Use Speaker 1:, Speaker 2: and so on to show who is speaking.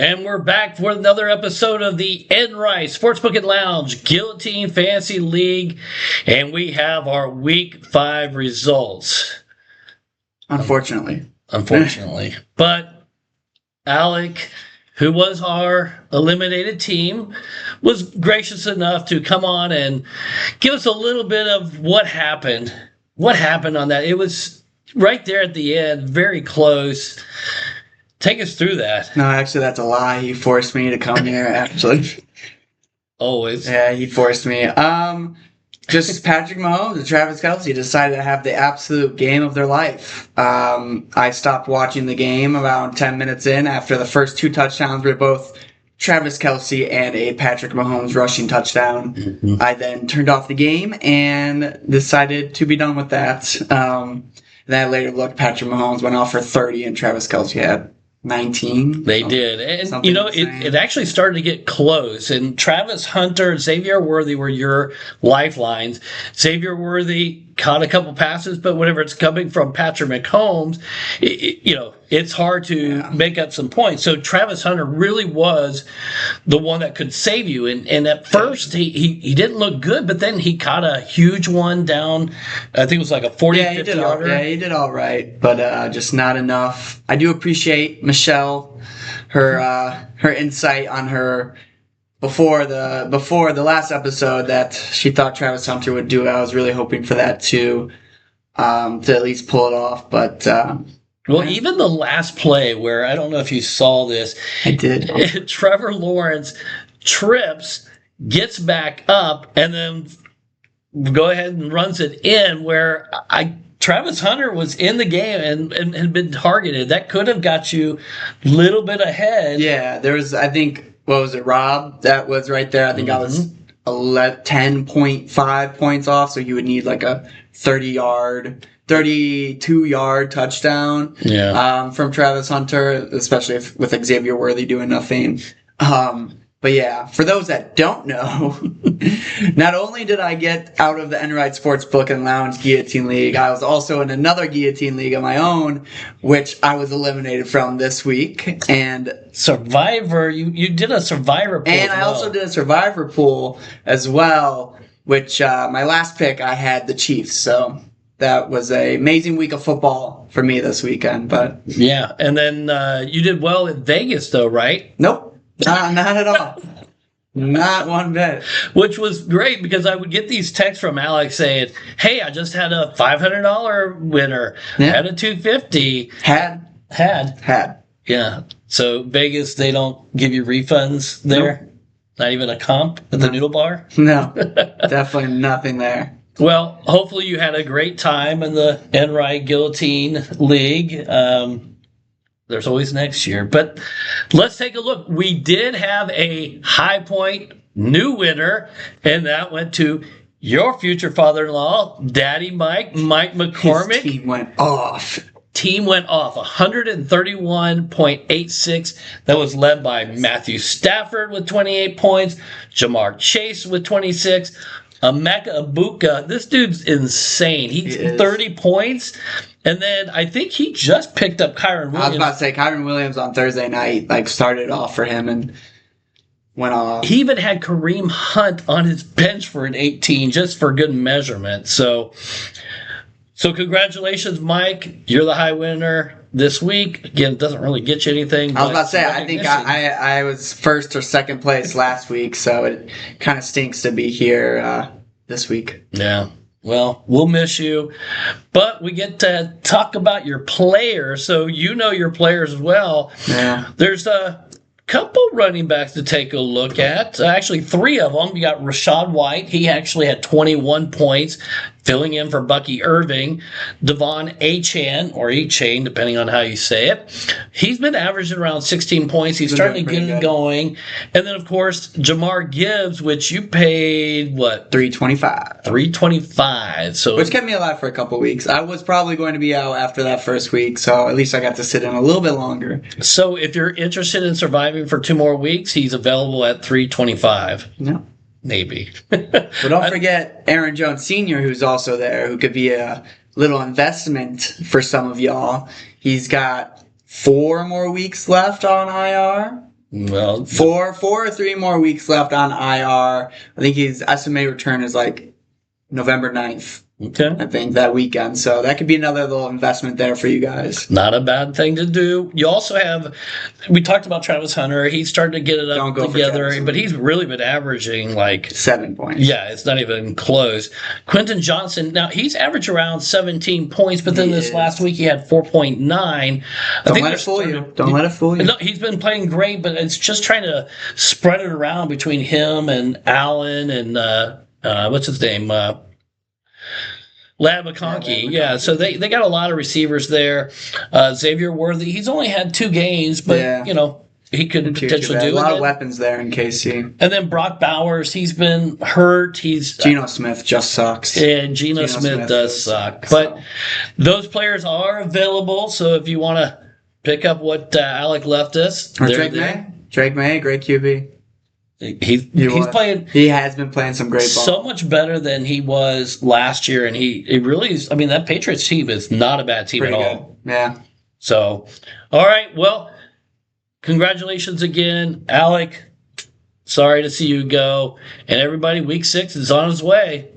Speaker 1: And we're back for another episode of the Enright Sportsbook and Lounge Guillotine Fantasy League, and we have our Week 5 results.
Speaker 2: Unfortunately.
Speaker 1: But Alec, who was our eliminated team, was gracious enough to come on and give us a little bit of what happened. What happened on that? It was right there at the end, very close. Take us through that.
Speaker 2: No, actually, that's a lie. He forced me to come here, actually.
Speaker 1: Always.
Speaker 2: Yeah, he forced me. Just Patrick Mahomes and Travis Kelce decided to have the absolute game of their life. I stopped watching the game about 10 minutes in after the first two touchdowns were both Travis Kelce and a Patrick Mahomes rushing touchdown. Mm-hmm. I then turned off the game and decided to be done with that. Then I later looked, Patrick Mahomes went off for 30 and Travis Kelce had 19.
Speaker 1: They did. And, you know, it actually started to get close. And Travis Hunter and Xavier Worthy were your lifelines. Xavier Worthy caught a couple passes, but whenever it's coming from Patrick Mahomes, it's hard to make up some points. So Travis Hunter really was the one that could save you. And at first, he didn't look good, but then he caught a huge one down, I think it was like a 40, 50 yarder.
Speaker 2: Yeah, he did all right, but just not enough. I do appreciate Michelle, her insight on her before the last episode that she thought Travis Hunter would do. I was really hoping for that too, to at least pull it off. But
Speaker 1: even the last play where I don't know if you saw this,
Speaker 2: I did.
Speaker 1: Trevor Lawrence trips, gets back up, and then go ahead and runs it in where Travis Hunter was in the game and had been targeted. That could have got you a little bit ahead.
Speaker 2: Yeah, there was, I think, what was it, Rob? That was right there. I think I was 10.5 points off, so you would need like a 32-yard touchdown from Travis Hunter, especially with Xavier Worthy doing nothing. But yeah, for those that don't know, not only did I get out of the Enright Sportsbook and Lounge Guillotine League, I was also in another Guillotine League of my own, which I was eliminated from this week. And
Speaker 1: Survivor, you did a Survivor pool.
Speaker 2: And I also did a Survivor pool as well, which my last pick I had the Chiefs. So that was an amazing week of football for me this weekend. But
Speaker 1: yeah, and then you did well in Vegas, though, right?
Speaker 2: Nope. Not at all. Not one bit.
Speaker 1: Which was great because I would get these texts from Alex saying, "Hey, I just had a $500 winner. Had a $250. Had. Yeah. So Vegas, they don't give you refunds there? Nope. Not even a comp at the noodle bar?
Speaker 2: No. Definitely nothing there.
Speaker 1: Well, hopefully you had a great time in the Enright Guillotine League. There's always next year. But let's take a look. We did have a High Point new winner, and that went to your future father-in-law, Daddy Mike McCormick.
Speaker 2: His team went off.
Speaker 1: 131.86. That was led by Matthew Stafford with 28 points, Jamar Chase with 26, Emeka Ibuka. This dude's insane. He's 30 points. And then I think he just picked up Kyron Williams.
Speaker 2: I was about to say, Kyron Williams on Thursday night started off for him and went off.
Speaker 1: He even had Kareem Hunt on his bench for an 18 just for good measurement. So congratulations, Mike. You're the high winner this week. Again, it doesn't really get you anything.
Speaker 2: I was about to say, I think I was first or second place last week, so it kind of stinks to be here this week.
Speaker 1: Yeah. Well, we'll miss you, but we get to talk about your players, so you know your players as well.
Speaker 2: Yeah.
Speaker 1: There's a couple running backs to take a look at. Actually, three of them. You got Rachaad White. He actually had 21 points, filling in for Bucky Irving. Devon Achane, or Achane, depending on how you say it. He's been averaging around 16 points. He's starting to get it going. And then, of course, Jamar Gibbs, which you paid, what?
Speaker 2: $325.
Speaker 1: $325. So,
Speaker 2: which kept me alive for a couple weeks. I was probably going to be out after that first week, so at least I got to sit in a little bit longer.
Speaker 1: So if you're interested in surviving for 2 more weeks, he's available at $325.
Speaker 2: No.
Speaker 1: Maybe.
Speaker 2: But don't forget Aaron Jones Sr., who's also there, who could be a little investment for some of y'all. He's got 4 more weeks left on IR.
Speaker 1: Well,
Speaker 2: Four or 3 more weeks left on IR. I think his estimated return is like November 9th.
Speaker 1: okay.
Speaker 2: I think that weekend. So that could be another little investment there for you guys.
Speaker 1: Not a bad thing to do. You also have, we talked about Travis Hunter. He's starting to get it
Speaker 2: Don't
Speaker 1: up
Speaker 2: go for
Speaker 1: together,
Speaker 2: Travis.
Speaker 1: but he's really been averaging like
Speaker 2: 7 points.
Speaker 1: yeah, it's not even close. Quentin Johnson, now he's averaged around 17 points, but then
Speaker 2: He
Speaker 1: this
Speaker 2: is.
Speaker 1: last week he had 4.9.
Speaker 2: Don't let it fool you. Don't let it fool you.
Speaker 1: No, he's been playing great, but it's just trying to spread it around between him and Allen and what's his name? Lad McConkey, yeah. So they got a lot of receivers there. Xavier Worthy, he's only had 2 games, but
Speaker 2: Yeah.
Speaker 1: he could potentially do
Speaker 2: a lot
Speaker 1: it.
Speaker 2: of weapons there in KC.
Speaker 1: And then Brock Bowers, he's been hurt. He's
Speaker 2: Geno Smith just sucks.
Speaker 1: and Geno Smith does suck. But those players are available. So if you want to pick up what Alec left us,
Speaker 2: Or
Speaker 1: they're
Speaker 2: Drake
Speaker 1: there.
Speaker 2: May. Drake May, great QB.
Speaker 1: He's playing
Speaker 2: He has been playing some great ball.
Speaker 1: so much better than he was last year, and he really is. I mean, that Patriots team is not a bad team
Speaker 2: Pretty
Speaker 1: at
Speaker 2: good.
Speaker 1: all.
Speaker 2: Yeah.
Speaker 1: So, all right, well, congratulations again, Alec. Sorry to see you go, and everybody. Week 6 is on its way.